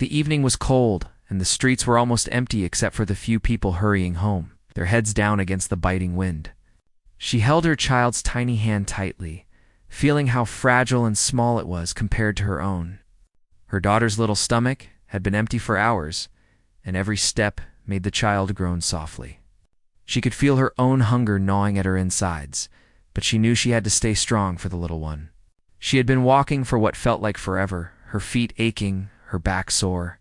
The evening was cold, and the streets were almost empty except for the few people hurrying home, their heads down against the biting wind. She held her child's tiny hand tightly, feeling how fragile and small it was compared to her own. Her daughter's little stomach had been empty for hours, and every step made the child groan softly. She could feel her own hunger gnawing at her insides, but she knew she had to stay strong for the little one. She had been walking for what felt like forever, her feet aching, her back sore,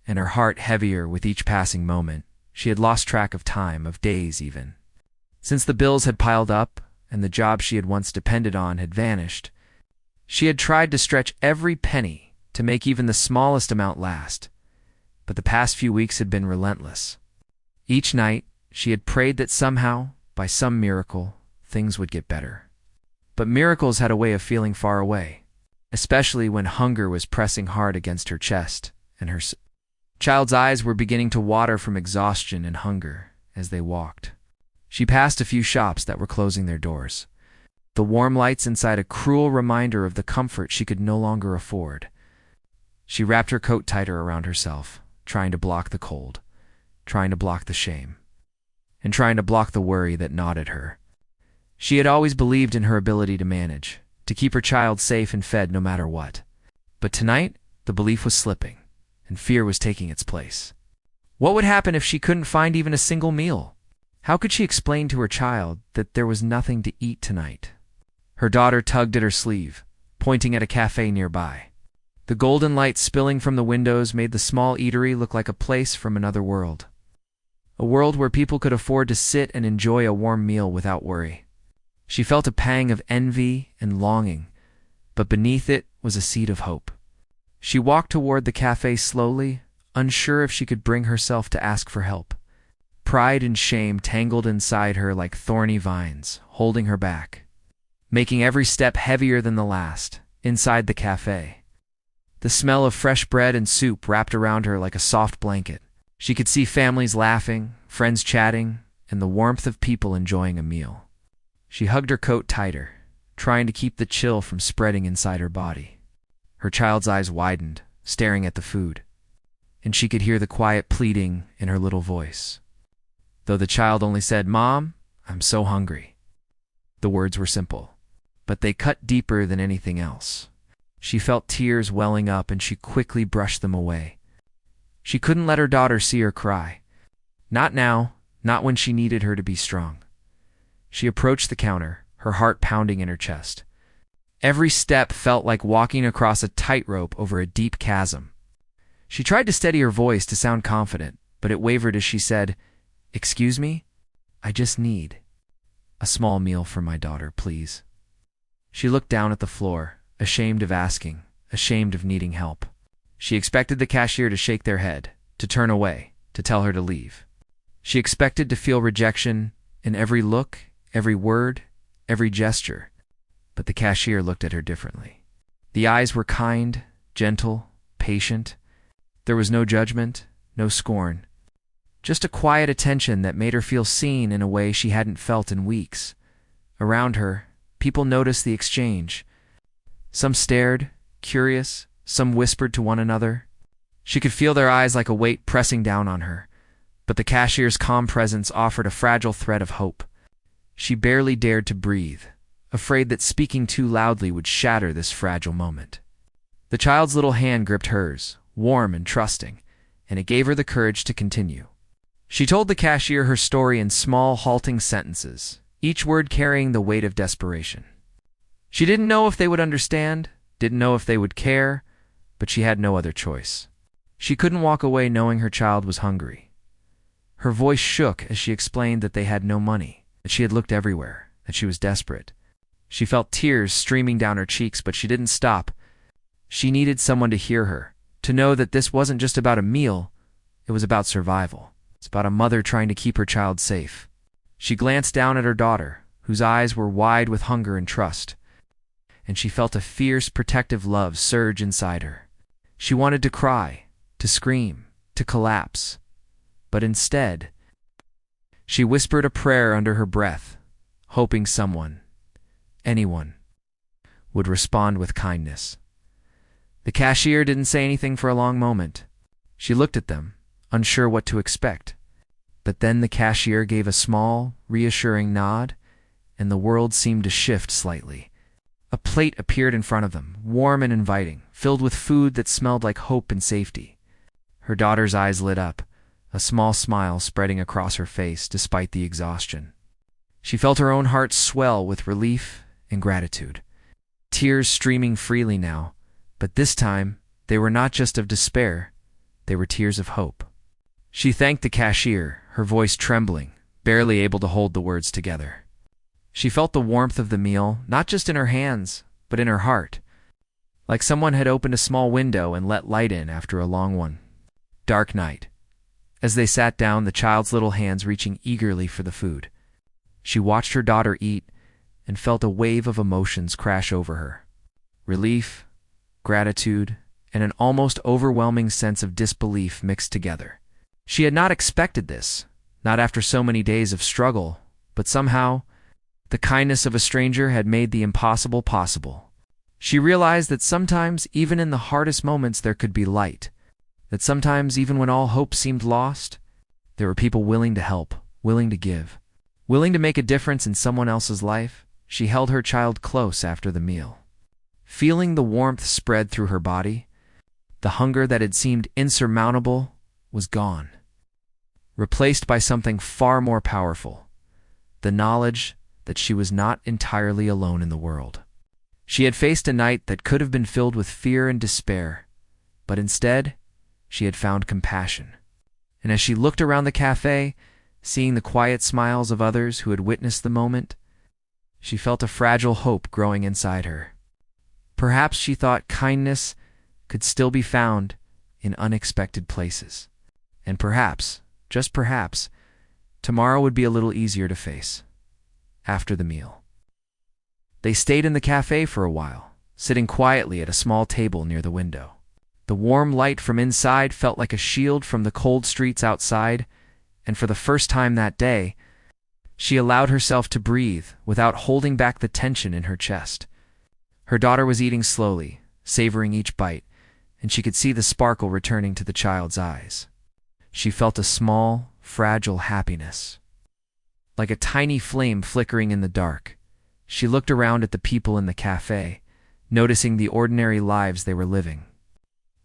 and her heart heavier with each passing moment. She had lost track of time, of days even. Since the bills had piled up and the job she had once depended on had vanished, she had tried to stretch every penny to make even the smallest amount last. But the past few weeks had been relentless. Each night, she had prayed that somehow, by some miracle, things would get better. But miracles had a way of feeling far away, especially when hunger was pressing hard against her chest, and her child's eyes were beginning to water from exhaustion and hunger as they walked. She passed a few shops that were closing their doors, the warm lights inside a cruel reminder of the comfort she could no longer afford. She wrapped her coat tighter around herself, trying to block the cold, trying to block the shame, and trying to block the worry that gnawed at her. She had always believed in her ability to manage, to keep her child safe and fed no matter what. But tonight, the belief was slipping, and fear was taking its place. What would happen if she couldn't find even a single meal? How could she explain to her child that there was nothing to eat tonight? Her daughter tugged at her sleeve, pointing at a cafe nearby. The golden light spilling from the windows made the small eatery look like a place from another world. A world where people could afford to sit and enjoy a warm meal without worry. She felt a pang of envy and longing, but beneath it was a seed of hope. She walked toward the cafe slowly, unsure if she could bring herself to ask for help. Pride and shame tangled inside her like thorny vines, holding her back, making every step heavier than the last. Inside the cafe, the smell of fresh bread and soup wrapped around her like a soft blanket. She could see families laughing, friends chatting, and the warmth of people enjoying a meal. She hugged her coat tighter, trying to keep the chill from spreading inside her body. Her child's eyes widened, staring at the food, and she could hear the quiet pleading in her little voice. Though the child only said, "Mom, I'm so hungry." The words were simple, but they cut deeper than anything else. She felt tears welling up and she quickly brushed them away. She couldn't let her daughter see her cry. Not now, not when she needed her to be strong. She approached the counter, her heart pounding in her chest. Every step felt like walking across a tightrope over a deep chasm. She tried to steady her voice to sound confident, but it wavered as she said, "Excuse me? I just need a small meal for my daughter, please." She looked down at the floor, ashamed of asking, ashamed of needing help. She expected the cashier to shake their head, to turn away, to tell her to leave. She expected to feel rejection in every look, every word, every gesture. But the cashier looked at her differently. The eyes were kind, gentle, patient. There was no judgment, no scorn. Just a quiet attention that made her feel seen in a way she hadn't felt in weeks. Around her, people noticed the exchange. Some stared, curious, some whispered to one another. She could feel their eyes like a weight pressing down on her, but the cashier's calm presence offered a fragile thread of hope. She barely dared to breathe, afraid that speaking too loudly would shatter this fragile moment. The child's little hand gripped hers, warm and trusting, and it gave her the courage to continue. She told the cashier her story in small, halting sentences, each word carrying the weight of desperation. She didn't know if they would understand, didn't know if they would care, but she had no other choice. She couldn't walk away knowing her child was hungry. Her voice shook as she explained that they had no money, that she had looked everywhere, that she was desperate. She felt tears streaming down her cheeks, but she didn't stop. She needed someone to hear her, to know that this wasn't just about a meal, it was about survival. It's about a mother trying to keep her child safe. She glanced down at her daughter, whose eyes were wide with hunger and trust, and she felt a fierce, protective love surge inside her. She wanted to cry, to scream, to collapse, but instead, she whispered a prayer under her breath, hoping someone, anyone, would respond with kindness. The cashier didn't say anything for a long moment, She looked at them, unsure what to expect. But then the cashier gave a small, reassuring nod, and the world seemed to shift slightly. A plate appeared in front of them, warm and inviting, filled with food that smelled like hope and safety. Her daughter's eyes lit up, a small smile spreading across her face despite the exhaustion. She felt her own heart swell with relief and gratitude. Tears streaming freely now, but this time they were not just of despair, they were tears of hope. She thanked the cashier, her voice trembling, barely able to hold the words together. She felt the warmth of the meal, not just in her hands, but in her heart, like someone had opened a small window and let light in after a long one. Dark night. As they sat down, the child's little hands reaching eagerly for the food. She watched her daughter eat and felt a wave of emotions crash over her. Relief, gratitude, and an almost overwhelming sense of disbelief mixed together. She had not expected this, not after so many days of struggle, but somehow, the kindness of a stranger had made the impossible possible. She realized that sometimes, even in the hardest moments, there could be light. That sometimes, even when all hope seemed lost, there were people willing to help, willing to give, willing to make a difference in someone else's life. She held her child close after the meal. Feeling the warmth spread through her body, the hunger that had seemed insurmountable was gone, replaced by something far more powerful, the knowledge that she was not entirely alone in the world. She had faced a night that could have been filled with fear and despair, but instead, she had found compassion. And as she looked around the cafe, seeing the quiet smiles of others who had witnessed the moment, she felt a fragile hope growing inside her. Perhaps she thought kindness could still be found in unexpected places. And perhaps, just perhaps, tomorrow would be a little easier to face. After the meal, they stayed in the cafe for a while, sitting quietly at a small table near the window. The warm light from inside felt like a shield from the cold streets outside, and for the first time that day, she allowed herself to breathe without holding back the tension in her chest. Her daughter was eating slowly, savoring each bite, and she could see the sparkle returning to the child's eyes. She felt a small, fragile happiness, like a tiny flame flickering in the dark. She looked around at the people in the cafe, noticing the ordinary lives they were living.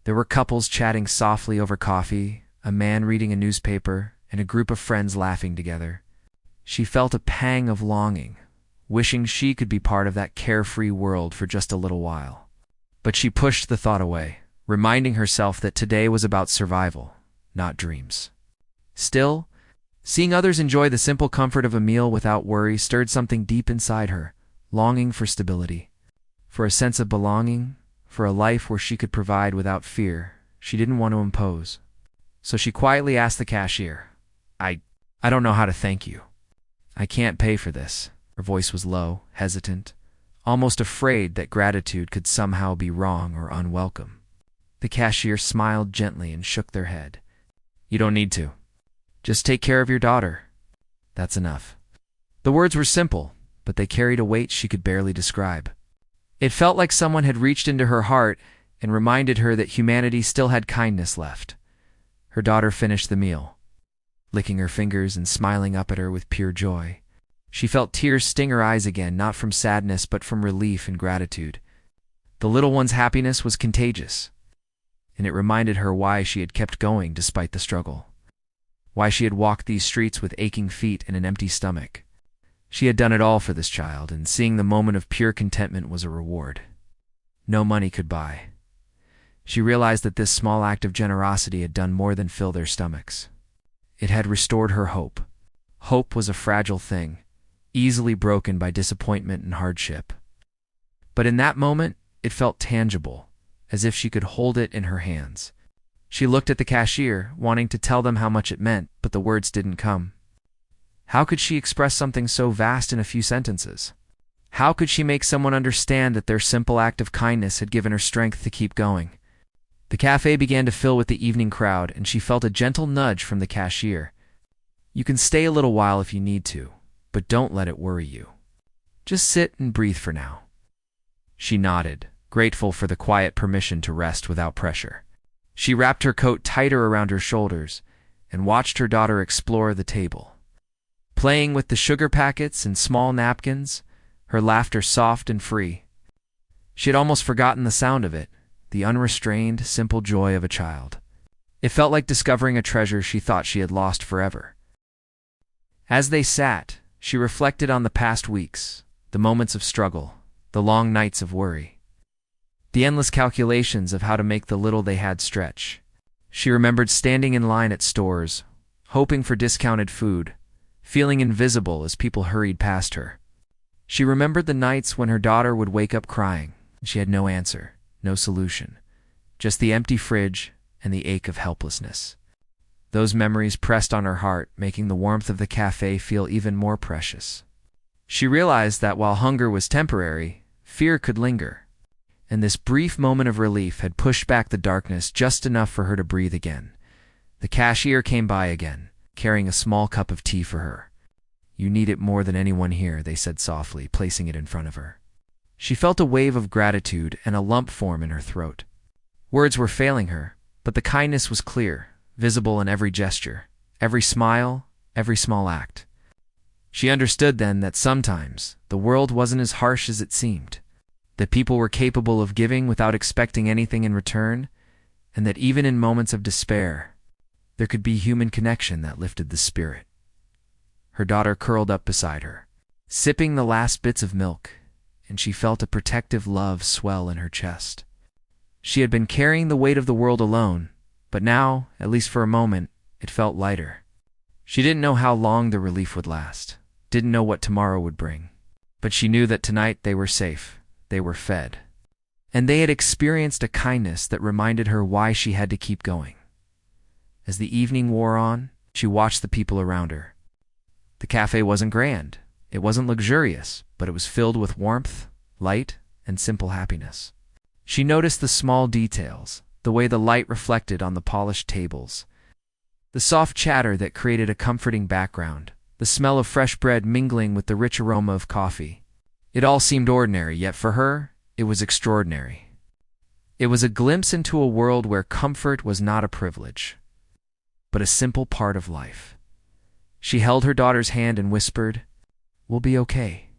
There were couples chatting softly over coffee, a man reading a newspaper, and a group of friends laughing together. She felt a pang of longing, wishing she could be part of that carefree world for just a little while. But she pushed the thought away, reminding herself that today was about survival, not dreams. Still, seeing others enjoy the simple comfort of a meal without worry stirred something deep inside her, longing for stability, for a sense of belonging, for a life where she could provide without fear she didn't want to impose. So she quietly asked the cashier, I don't know how to thank you. I can't pay for this." Her voice was low, hesitant, almost afraid that gratitude could somehow be wrong or unwelcome. The cashier smiled gently and shook their head. "You don't need to. Just take care of your daughter. That's enough." The words were simple, but they carried a weight she could barely describe. It felt like someone had reached into her heart and reminded her that humanity still had kindness left. Her daughter finished the meal, licking her fingers and smiling up at her with pure joy. She felt tears sting her eyes again, not from sadness but from relief and gratitude. The little one's happiness was contagious, and it reminded her why she had kept going despite the struggle, why she had walked these streets with aching feet and an empty stomach. She had done it all for this child, and seeing the moment of pure contentment was a reward no money could buy. She realized that this small act of generosity had done more than fill their stomachs. It had restored her hope. Hope was a fragile thing, easily broken by disappointment and hardship. But in that moment, it felt tangible, as if she could hold it in her hands. She looked at the cashier, wanting to tell them how much it meant, but the words didn't come. How could she express something so vast in a few sentences? How could she make someone understand that their simple act of kindness had given her strength to keep going? The cafe began to fill with the evening crowd, and she felt a gentle nudge from the cashier. "You can stay a little while if you need to, but don't let it worry you. Just sit and breathe for now." She nodded, grateful for the quiet permission to rest without pressure. She wrapped her coat tighter around her shoulders and watched her daughter explore the table. Playing with the sugar packets and small napkins, her laughter soft and free. She had almost forgotten the sound of it, the unrestrained, simple joy of a child. It felt like discovering a treasure she thought she had lost forever. As they sat, she reflected on the past weeks, the moments of struggle, the long nights of worry, the endless calculations of how to make the little they had stretch. She remembered standing in line at stores, hoping for discounted food, feeling invisible as people hurried past her. She remembered the nights when her daughter would wake up crying, and she had no answer, no solution, just the empty fridge and the ache of helplessness. Those memories pressed on her heart, making the warmth of the cafe feel even more precious. She realized that while hunger was temporary, fear could linger, and this brief moment of relief had pushed back the darkness just enough for her to breathe again. The cashier came by again, carrying a small cup of tea for her. "You need it more than anyone here," they said softly, placing it in front of her. She felt a wave of gratitude and a lump form in her throat. Words were failing her, but the kindness was clear, visible in every gesture, every smile, every small act. She understood then that sometimes the world wasn't as harsh as it seemed, that people were capable of giving without expecting anything in return, and that even in moments of despair, there could be human connection that lifted the spirit. Her daughter curled up beside her, sipping the last bits of milk, and she felt a protective love swell in her chest. She had been carrying the weight of the world alone, but now, at least for a moment, it felt lighter. She didn't know how long the relief would last, didn't know what tomorrow would bring, but she knew that tonight they were safe, they were fed, and they had experienced a kindness that reminded her why she had to keep going. As the evening wore on, she watched the people around her. The cafe wasn't grand, it wasn't luxurious, but it was filled with warmth, light, and simple happiness. She noticed the small details, the way the light reflected on the polished tables, the soft chatter that created a comforting background, the smell of fresh bread mingling with the rich aroma of coffee. It all seemed ordinary, yet for her, it was extraordinary. It was a glimpse into a world where comfort was not a privilege, but a simple part of life. She held her daughter's hand and whispered, "We'll be okay."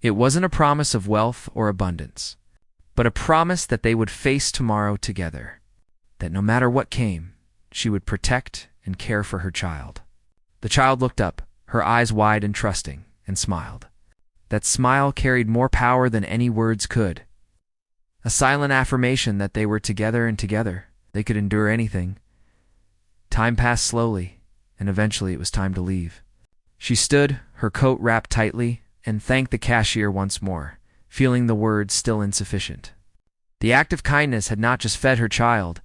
It wasn't a promise of wealth or abundance, but a promise that they would face tomorrow together, that no matter what came, she would protect and care for her child. The child looked up, her eyes wide and trusting, and smiled. That smile carried more power than any words could. A silent affirmation that they were together and together, they could endure anything. Time passed slowly, and eventually it was time to leave. She stood, her coat wrapped tightly, and thanked the cashier once more, feeling the words still insufficient. The act of kindness had not just fed her child,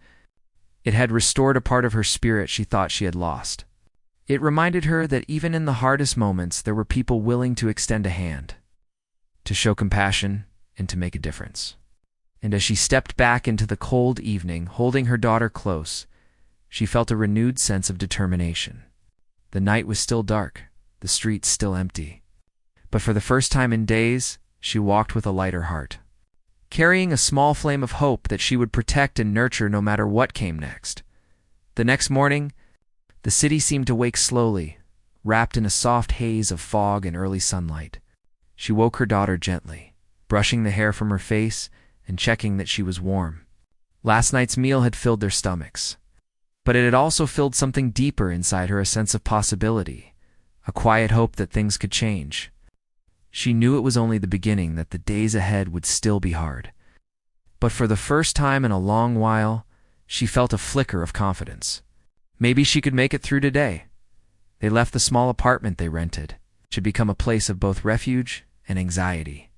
it had restored a part of her spirit she thought she had lost. It reminded her that even in the hardest moments there were people willing to extend a hand, to show compassion, and to make a difference. And as she stepped back into the cold evening, holding her daughter close, she felt a renewed sense of determination. The night was still dark, the streets still empty. But for the first time in days, she walked with a lighter heart, carrying a small flame of hope that she would protect and nurture no matter what came next. The next morning, the city seemed to wake slowly, wrapped in a soft haze of fog and early sunlight. She woke her daughter gently, brushing the hair from her face and checking that she was warm. Last night's meal had filled their stomachs, but it had also filled something deeper inside her, a sense of possibility, a quiet hope that things could change. She knew it was only the beginning, that the days ahead would still be hard. But for the first time in a long while, she felt a flicker of confidence. Maybe she could make it through today. They left the small apartment they rented, which had become a place of both refuge and anxiety.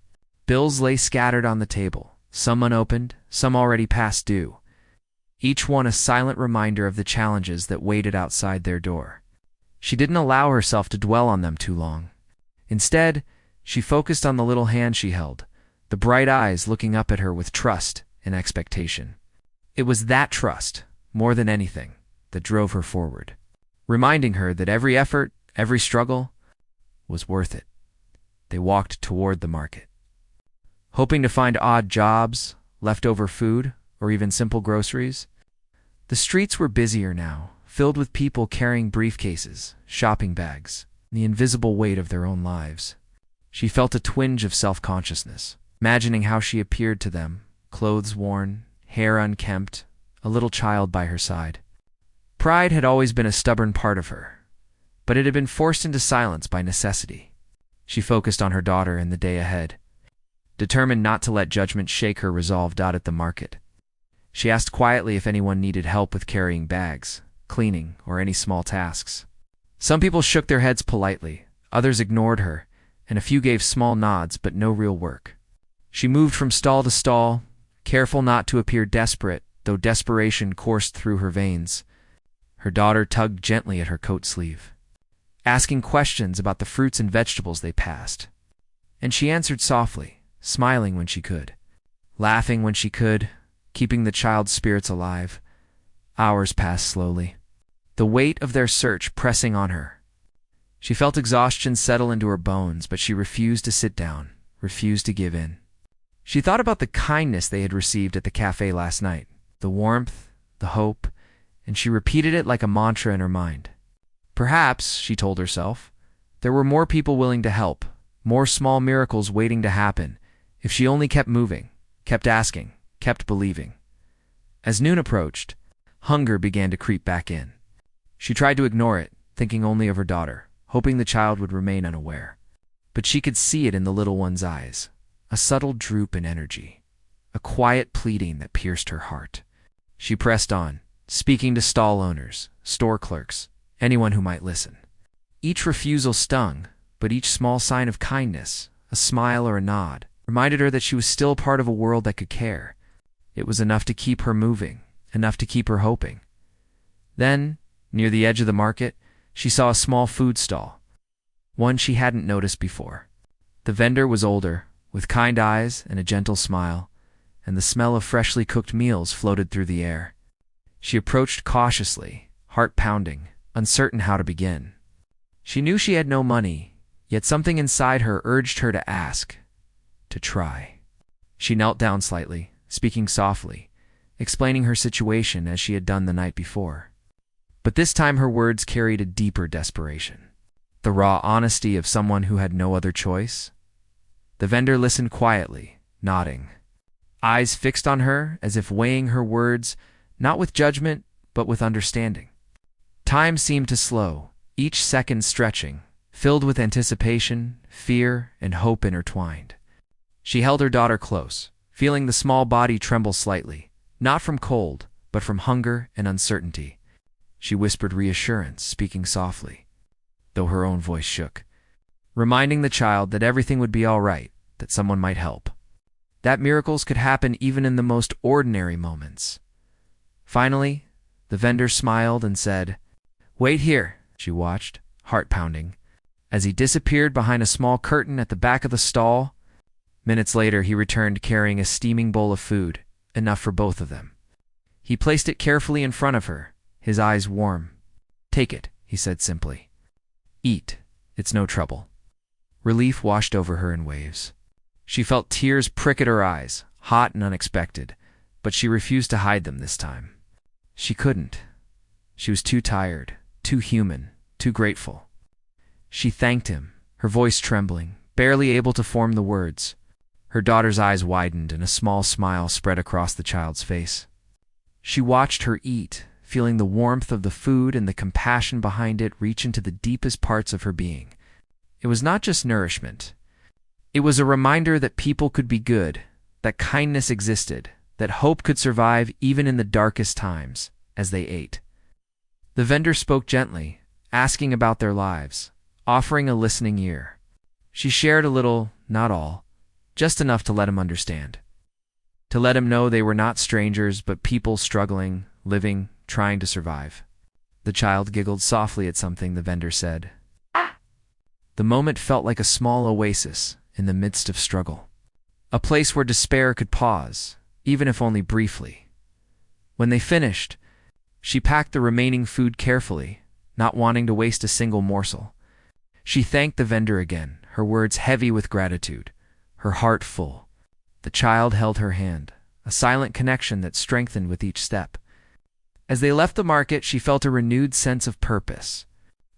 Bills lay scattered on the table, some unopened, some already past due, each one a silent reminder of the challenges that waited outside their door. She didn't allow herself to dwell on them too long. Instead, she focused on the little hand she held, the bright eyes looking up at her with trust and expectation. It was that trust, more than anything, that drove her forward, reminding her that every effort, every struggle, was worth it. They walked toward the market, hoping to find odd jobs, leftover food, or even simple groceries. The streets were busier now, filled with people carrying briefcases, shopping bags, and the invisible weight of their own lives. She felt a twinge of self-consciousness, imagining how she appeared to them, clothes worn, hair unkempt, a little child by her side. Pride had always been a stubborn part of her, but it had been forced into silence by necessity. She focused on her daughter and the day ahead, determined not to let judgment shake her resolve. At the market, she asked quietly if anyone needed help with carrying bags, cleaning, or any small tasks. Some people shook their heads politely, others ignored her, and a few gave small nods but no real work. She moved from stall to stall, careful not to appear desperate, though desperation coursed through her veins. Her daughter tugged gently at her coat sleeve, asking questions about the fruits and vegetables they passed. And she answered softly, smiling when she could, laughing when she could, keeping the child's spirits alive. Hours passed slowly, the weight of their search pressing on her. She felt exhaustion settle into her bones, but she refused to sit down, refused to give in. She thought about the kindness they had received at the cafe last night, the warmth, the hope, and she repeated it like a mantra in her mind. Perhaps, she told herself, there were more people willing to help, more small miracles waiting to happen, if she only kept moving, kept asking, kept believing. As noon approached, hunger began to creep back in. She tried to ignore it, thinking only of her daughter, hoping the child would remain unaware. But she could see it in the little one's eyes, a subtle droop in energy, a quiet pleading that pierced her heart. She pressed on, speaking to stall owners, store clerks, anyone who might listen. Each refusal stung, but each small sign of kindness, a smile or a nod, reminded her that she was still part of a world that could care. It was enough to keep her moving, enough to keep her hoping. Then, near the edge of the market, she saw a small food stall, one she hadn't noticed before. The vendor was older, with kind eyes and a gentle smile, and the smell of freshly cooked meals floated through the air. She approached cautiously, heart pounding, uncertain how to begin. She knew she had no money, yet something inside her urged her to ask, to try. She knelt down slightly, speaking softly, explaining her situation as she had done the night before. But this time her words carried a deeper desperation, the raw honesty of someone who had no other choice. The vendor listened quietly, nodding, eyes fixed on her as if weighing her words, not with judgment, but with understanding. Time seemed to slow, each second stretching, filled with anticipation, fear, and hope intertwined. She held her daughter close, feeling the small body tremble slightly, not from cold, but from hunger and uncertainty. She whispered reassurance, speaking softly, though her own voice shook, reminding the child that everything would be all right, that someone might help, that miracles could happen even in the most ordinary moments. Finally, the vendor smiled and said, "Wait here." She watched, heart pounding, as he disappeared behind a small curtain at the back of the stall. Minutes later, he returned carrying a steaming bowl of food, enough for both of them. He placed it carefully in front of her, his eyes warm. "Take it," he said simply. "Eat. It's no trouble." Relief washed over her in waves. She felt tears prick at her eyes, hot and unexpected, but she refused to hide them this time. She couldn't. She was too tired, too human, too grateful. She thanked him, her voice trembling, barely able to form the words. Her daughter's eyes widened and a small smile spread across the child's face. She watched her eat, feeling the warmth of the food and the compassion behind it reach into the deepest parts of her being. It was not just nourishment. It was a reminder that people could be good, that kindness existed, that hope could survive even in the darkest times, as they ate. The vendor spoke gently, asking about their lives, offering a listening ear. She shared a little, not all, just enough to let him understand. To let him know they were not strangers, but people struggling, living, trying to survive. The child giggled softly at something the vendor said. The moment felt like a small oasis in the midst of struggle. A place where despair could pause, even if only briefly. When they finished, she packed the remaining food carefully, not wanting to waste a single morsel. She thanked the vendor again, her words heavy with gratitude, her heart full. The child held her hand, a silent connection that strengthened with each step. As they left the market, she felt a renewed sense of purpose.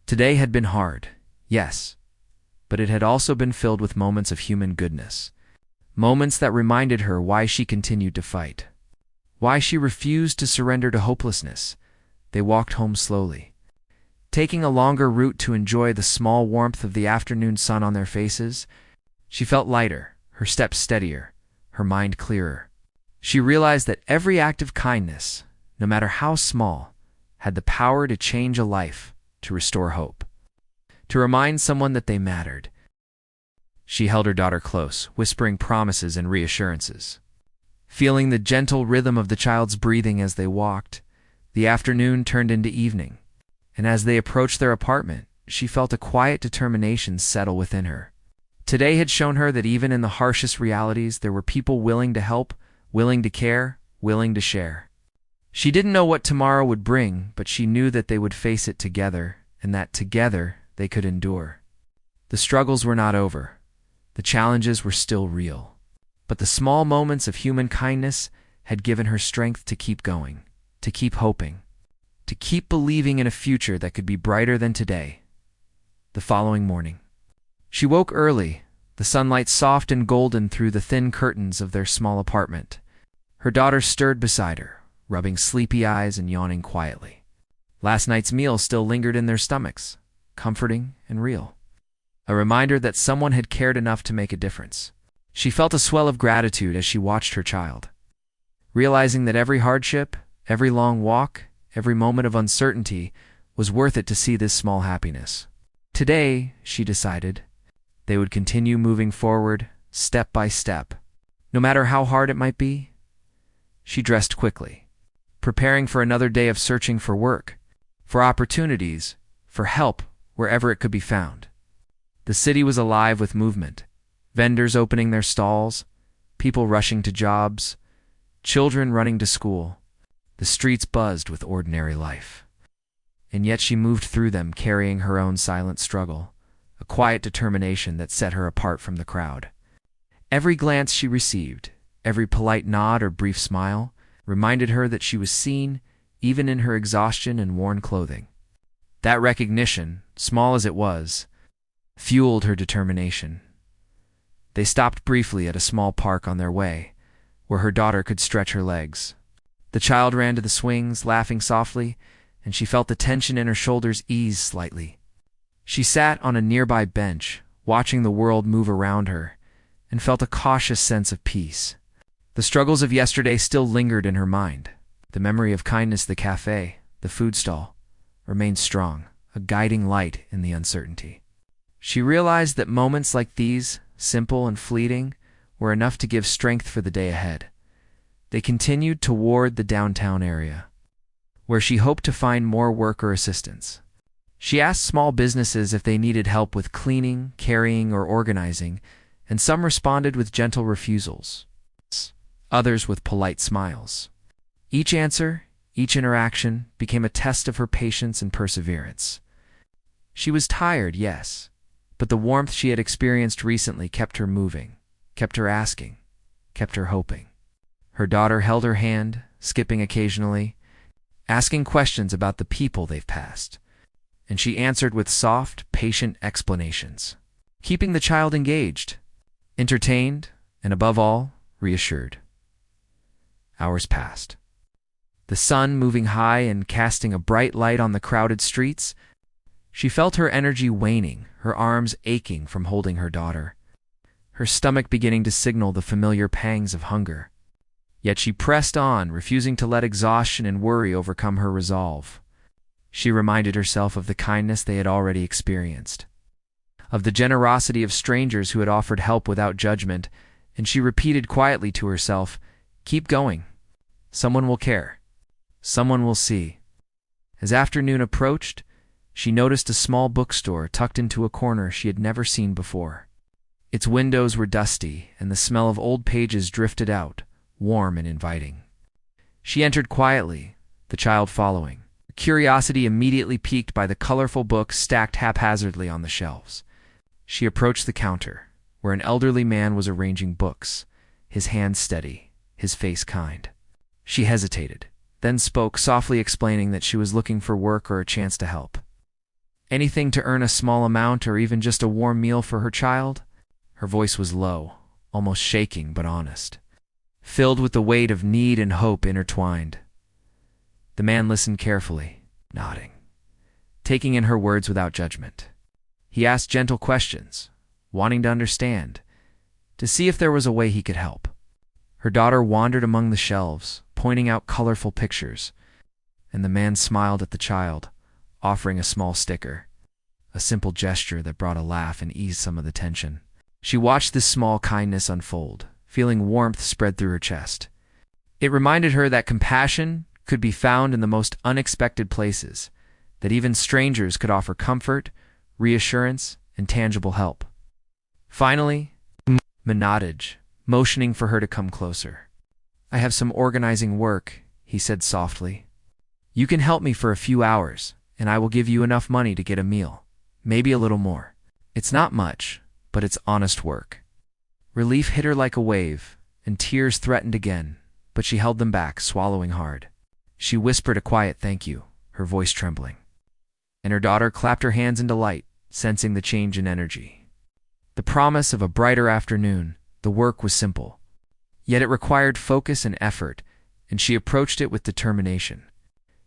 Today had been hard, yes, but it had also been filled with moments of human goodness. Moments that reminded her why she continued to fight. Why she refused to surrender to hopelessness. They walked home slowly, taking a longer route to enjoy the small warmth of the afternoon sun on their faces. She felt lighter, her steps steadier, her mind clearer. She realized that every act of kindness, no matter how small, had the power to change a life, to restore hope, to remind someone that they mattered. She held her daughter close, whispering promises and reassurances. Feeling the gentle rhythm of the child's breathing as they walked, the afternoon turned into evening, and as they approached their apartment, she felt a quiet determination settle within her. Today had shown her that even in the harshest realities, there were people willing to help, willing to care, willing to share. She didn't know what tomorrow would bring, but she knew that they would face it together, and that together they could endure. The struggles were not over. The challenges were still real. But the small moments of human kindness had given her strength to keep going, to keep hoping, to keep believing in a future that could be brighter than today. The following morning, she woke early, the sunlight soft and golden through the thin curtains of their small apartment. Her daughter stirred beside her, rubbing sleepy eyes and yawning quietly. Last night's meal still lingered in their stomachs, comforting and real. A reminder that someone had cared enough to make a difference. She felt a swell of gratitude as she watched her child, realizing that every hardship, every long walk, every moment of uncertainty was worth it to see this small happiness. Today, she decided, they would continue moving forward, step by step, no matter how hard it might be. She dressed quickly, preparing for another day of searching for work, for opportunities, for help wherever it could be found. The city was alive with movement, vendors opening their stalls, people rushing to jobs, children running to school. The streets buzzed with ordinary life. And yet she moved through them carrying her own silent struggle, a quiet determination that set her apart from the crowd. Every glance she received, every polite nod or brief smile, reminded her that she was seen, even in her exhaustion and worn clothing. That recognition, small as it was, fueled her determination. They stopped briefly at a small park on their way, where her daughter could stretch her legs. The child ran to the swings, laughing softly, and she felt the tension in her shoulders ease slightly. She sat on a nearby bench, watching the world move around her, and felt a cautious sense of peace. The struggles of yesterday still lingered in her mind. The memory of kindness, the cafe, the food stall, remained strong, a guiding light in the uncertainty. She realized that moments like these, simple and fleeting, were enough to give strength for the day ahead. They continued toward the downtown area, where she hoped to find more work or assistance. She asked small businesses if they needed help with cleaning, carrying, or organizing, and some responded with gentle refusals, others with polite smiles. Each answer, each interaction, became a test of her patience and perseverance. She was tired, yes, but the warmth she had experienced recently kept her moving, kept her asking, kept her hoping. Her daughter held her hand, skipping occasionally, asking questions about the people they've passed, and she answered with soft, patient explanations, keeping the child engaged, entertained, and above all, reassured. Hours passed. The sun moving high and casting a bright light on the crowded streets. She felt her energy waning, her arms aching from holding her daughter, her stomach beginning to signal the familiar pangs of hunger. Yet she pressed on, refusing to let exhaustion and worry overcome her resolve. She reminded herself of the kindness they had already experienced, of the generosity of strangers who had offered help without judgment, and she repeated quietly to herself, "Keep going. Someone will care. Someone will see." As afternoon approached, she noticed a small bookstore tucked into a corner she had never seen before. Its windows were dusty, and the smell of old pages drifted out, warm and inviting. She entered quietly, the child following, curiosity immediately piqued by the colorful books stacked haphazardly on the shelves. She approached the counter, where an elderly man was arranging books, his hand steady, his face kind. She hesitated, then spoke, softly explaining that she was looking for work or a chance to help. Anything to earn a small amount or even just a warm meal for her child? Her voice was low, almost shaking but honest, filled with the weight of need and hope intertwined. The man listened carefully, nodding, taking in her words without judgment. He asked gentle questions, wanting to understand, to see if there was a way he could help. Her daughter wandered among the shelves, pointing out colorful pictures, and the man smiled at the child, offering a small sticker, a simple gesture that brought a laugh and eased some of the tension. She watched this small kindness unfold, feeling warmth spread through her chest. It reminded her that compassion could be found in the most unexpected places, that even strangers could offer comfort, reassurance, and tangible help. Finally, nodded, motioning for her to come closer. "I have some organizing work," he said softly. "You can help me for a few hours, and I will give you enough money to get a meal, maybe a little more. It's not much, but it's honest work." Relief hit her like a wave, and tears threatened again, but she held them back, swallowing hard. She whispered a quiet thank you, her voice trembling. And her daughter clapped her hands in delight, sensing the change in energy. The promise of a brighter afternoon. The work was simple, yet it required focus and effort, and she approached it with determination.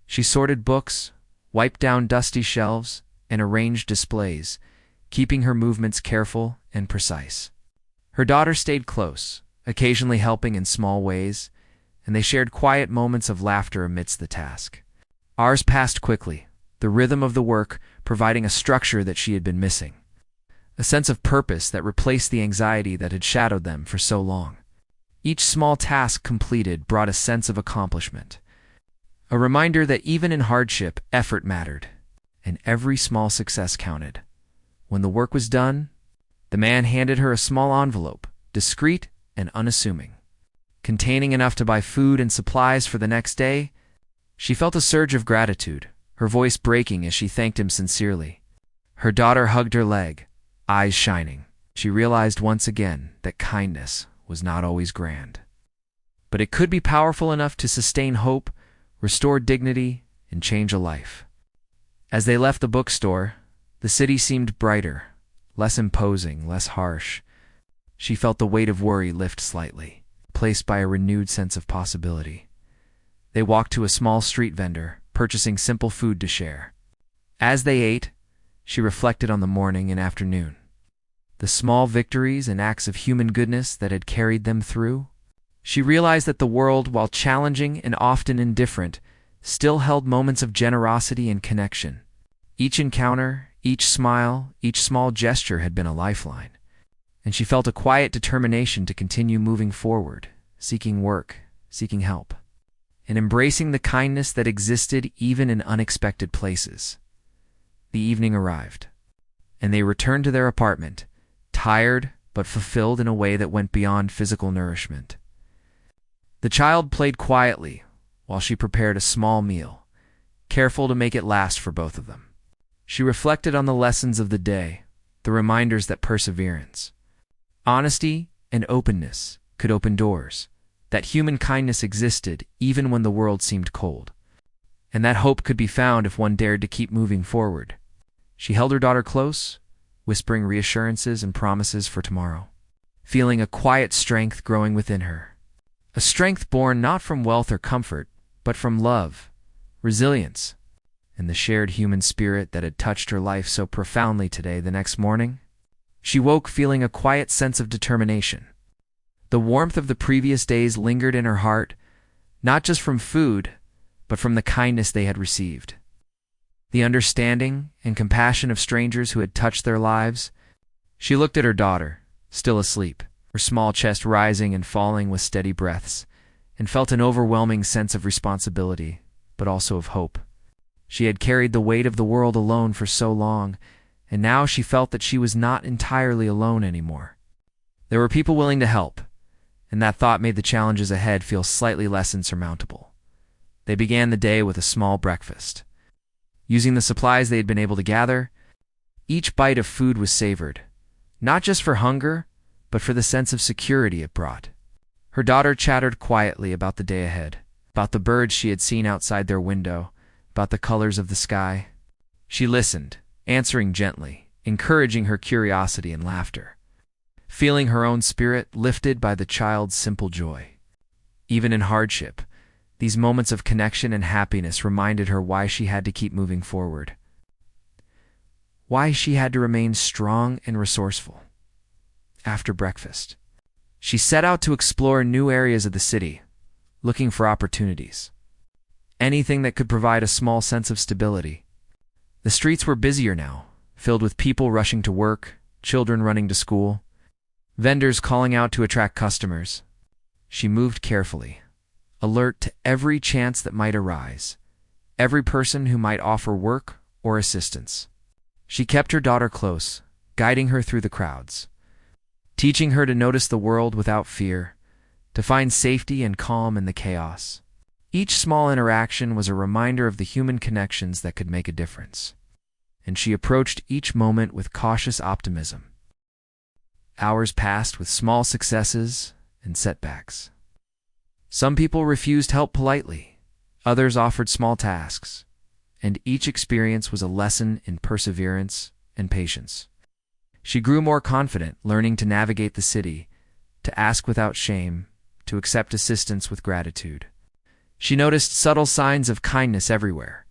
She sorted books, wiped down dusty shelves, and arranged displays, keeping her movements careful and precise. Her daughter stayed close, occasionally helping in small ways, and they shared quiet moments of laughter amidst the task. Hours passed quickly, the rhythm of the work providing a structure that she had been missing, a sense of purpose that replaced the anxiety that had shadowed them for so long. Each small task completed brought a sense of accomplishment, a reminder that even in hardship, effort mattered, and every small success counted. When the work was done, the man handed her a small envelope, discreet and unassuming, containing enough to buy food and supplies for the next day. She felt a surge of gratitude, her voice breaking as she thanked him sincerely. Her daughter hugged her leg, eyes shining. She realized once again that kindness was not always grand, but it could be powerful enough to sustain hope, restore dignity, and change a life. As they left the bookstore, the city seemed brighter, less imposing, less harsh. She felt the weight of worry lift slightly, placed by a renewed sense of possibility. They walked to a small street vendor, purchasing simple food to share. As they ate, she reflected on the morning and afternoon, the small victories and acts of human goodness that had carried them through. She realized that the world, while challenging and often indifferent, still held moments of generosity and connection. Each encounter, each smile, each small gesture had been a lifeline, and she felt a quiet determination to continue moving forward, seeking work, seeking help, and embracing the kindness that existed even in unexpected places. The evening arrived, and they returned to their apartment, tired but fulfilled in a way that went beyond physical nourishment. The child played quietly while she prepared a small meal, careful to make it last for both of them. She reflected on the lessons of the day, the reminders that perseverance, honesty, and openness could open doors, that human kindness existed even when the world seemed cold, and that hope could be found if one dared to keep moving forward. She held her daughter close, whispering reassurances and promises for tomorrow, feeling a quiet strength growing within her, a strength born not from wealth or comfort, but from love, resilience, and the shared human spirit that had touched her life so profoundly today. The next morning, she woke feeling a quiet sense of determination. The warmth of the previous days lingered in her heart, not just from food, but from the kindness they had received, the understanding and compassion of strangers who had touched their lives. She looked at her daughter, still asleep, her small chest rising and falling with steady breaths, and felt an overwhelming sense of responsibility, but also of hope. She had carried the weight of the world alone for so long, and now she felt that she was not entirely alone anymore. There were people willing to help, and that thought made the challenges ahead feel slightly less insurmountable. They began the day with a small breakfast. Using the supplies they had been able to gather, each bite of food was savored, not just for hunger, but for the sense of security it brought. Her daughter chattered quietly about the day ahead, about the birds she had seen outside their window, about the colors of the sky. She listened, answering gently, encouraging her curiosity and laughter, feeling her own spirit lifted by the child's simple joy. Even in hardship, these moments of connection and happiness reminded her why she had to keep moving forward, why she had to remain strong and resourceful. After breakfast, she set out to explore new areas of the city, looking for opportunities, anything that could provide a small sense of stability. The streets were busier now, filled with people rushing to work, children running to school, vendors calling out to attract customers. She moved carefully, alert to every chance that might arise, every person who might offer work or assistance. She kept her daughter close, guiding her through the crowds, teaching her to notice the world without fear, to find safety and calm in the chaos. Each small interaction was a reminder of the human connections that could make a difference, and she approached each moment with cautious optimism. Hours passed with small successes and setbacks. Some people refused help politely, others offered small tasks, and each experience was a lesson in perseverance and patience. She grew more confident, learning to navigate the city, to ask without shame, to accept assistance with gratitude. She noticed subtle signs of kindness everywhere: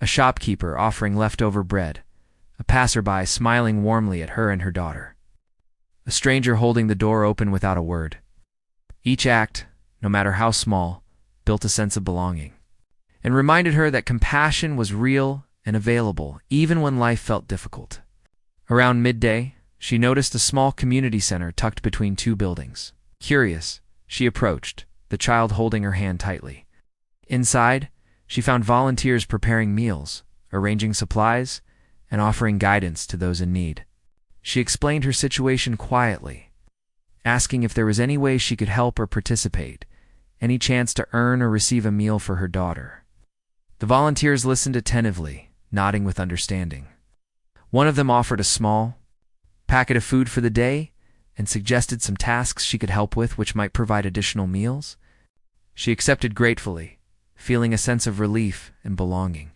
a shopkeeper offering leftover bread, a passerby smiling warmly at her and her daughter, a stranger holding the door open without a word. Each act, no matter how small, built a sense of belonging, and reminded her that compassion was real and available even when life felt difficult. Around midday, she noticed a small community center tucked between two buildings. Curious, she approached, the child holding her hand tightly. Inside, she found volunteers preparing meals, arranging supplies, and offering guidance to those in need. She explained her situation quietly, asking if there was any way she could help or participate, any chance to earn or receive a meal for her daughter. The volunteers listened attentively, nodding with understanding. One of them offered a small packet of food for the day and suggested some tasks she could help with which might provide additional meals. She accepted gratefully, feeling a sense of relief and belonging.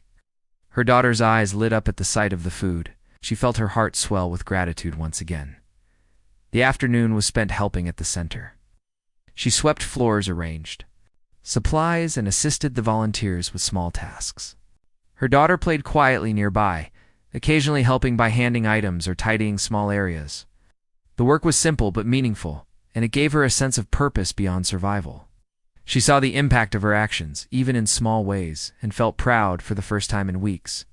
Her daughter's eyes lit up at the sight of the food. She felt her heart swell with gratitude once again. The afternoon was spent helping at the center. She swept floors, arranged supplies, and assisted the volunteers with small tasks. Her daughter played quietly nearby, occasionally helping by handing items or tidying small areas. The work was simple but meaningful, and it gave her a sense of purpose beyond survival. She saw the impact of her actions, even in small ways, and felt proud for the first time in weeks.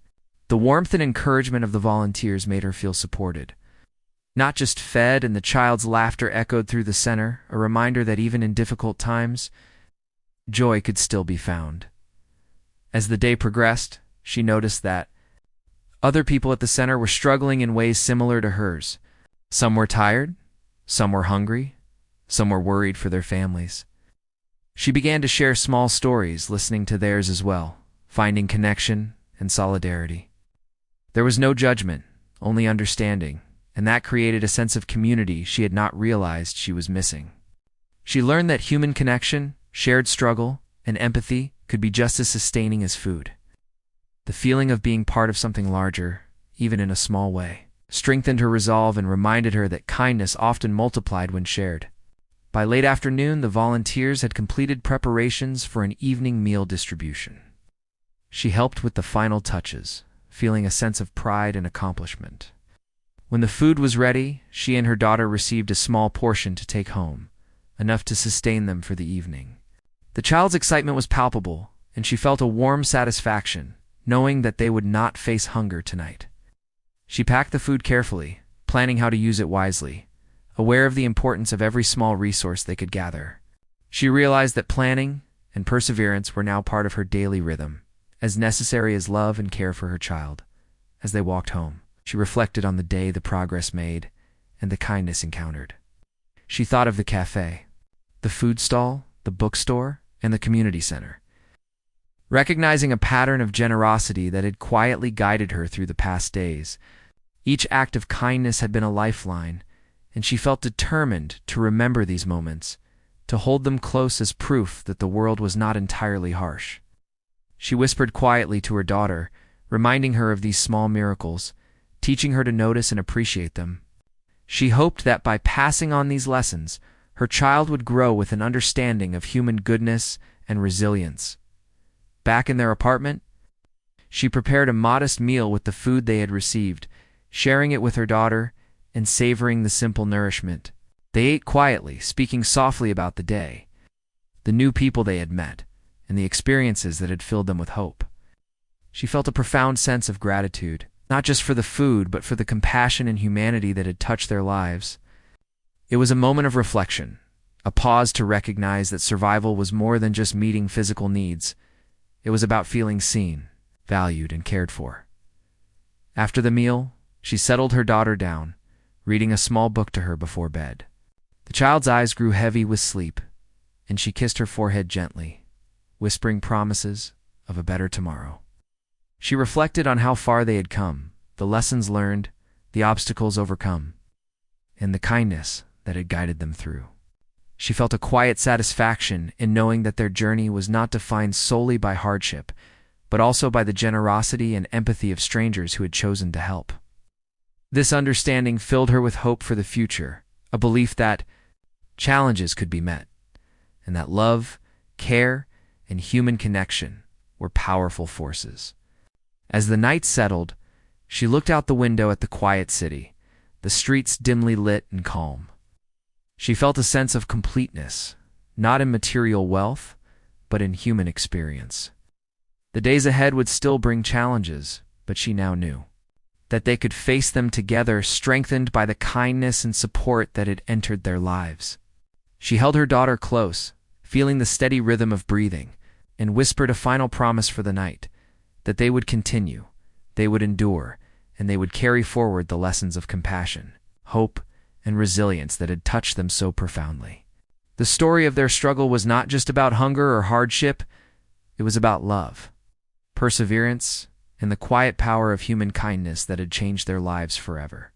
The warmth and encouragement of the volunteers made her feel supported, not just fed, and the child's laughter echoed through the center, a reminder that even in difficult times, joy could still be found. As the day progressed, she noticed that other people at the center were struggling in ways similar to hers. Some were tired, some were hungry, some were worried for their families. She began to share small stories, listening to theirs as well, finding connection and solidarity. There was no judgment, only understanding, and that created a sense of community she had not realized she was missing. She learned that human connection, shared struggle, and empathy could be just as sustaining as food. The feeling of being part of something larger, even in a small way, strengthened her resolve and reminded her that kindness often multiplied when shared. By late afternoon, the volunteers had completed preparations for an evening meal distribution. She helped with the final touches, feeling a sense of pride and accomplishment. When the food was ready, she and her daughter received a small portion to take home, enough to sustain them for the evening. The child's excitement was palpable, and she felt a warm satisfaction, knowing that they would not face hunger tonight. She packed the food carefully, planning how to use it wisely, aware of the importance of every small resource they could gather. She realized that planning and perseverance were now part of her daily rhythm, as necessary as love and care for her child. As they walked home, she reflected on the day, the progress made, and the kindness encountered. She thought of the cafe, the food stall, the bookstore, and the community center, recognizing a pattern of generosity that had quietly guided her through the past days. Each act of kindness had been a lifeline, and she felt determined to remember these moments, to hold them close as proof that the world was not entirely harsh. She whispered quietly to her daughter, reminding her of these small miracles, teaching her to notice and appreciate them. She hoped that by passing on these lessons, her child would grow with an understanding of human goodness and resilience. Back in their apartment, she prepared a modest meal with the food they had received, sharing it with her daughter and savoring the simple nourishment. They ate quietly, speaking softly about the day, the new people they had met, and the experiences that had filled them with hope. She felt a profound sense of gratitude, not just for the food, but for the compassion and humanity that had touched their lives. It was a moment of reflection, a pause to recognize that survival was more than just meeting physical needs. It was about feeling seen, valued, and cared for. After the meal, she settled her daughter down, reading a small book to her before bed. The child's eyes grew heavy with sleep, and she kissed her forehead gently, whispering promises of a better tomorrow. She reflected on how far they had come, the lessons learned, the obstacles overcome, and the kindness that had guided them through. She felt a quiet satisfaction in knowing that their journey was not defined solely by hardship, but also by the generosity and empathy of strangers who had chosen to help. This understanding filled her with hope for the future, a belief that challenges could be met, and that love, care, and human connection were powerful forces. As the night settled, she looked out the window at the quiet city, the streets dimly lit and calm. She felt a sense of completeness, not in material wealth, but in human experience. The days ahead would still bring challenges, but she now knew that they could face them together, strengthened by the kindness and support that had entered their lives. She held her daughter close, feeling the steady rhythm of breathing, and whispered a final promise for the night, that they would continue, they would endure, and they would carry forward the lessons of compassion, hope, and resilience that had touched them so profoundly. The story of their struggle was not just about hunger or hardship, it was about love, perseverance, and the quiet power of human kindness that had changed their lives forever.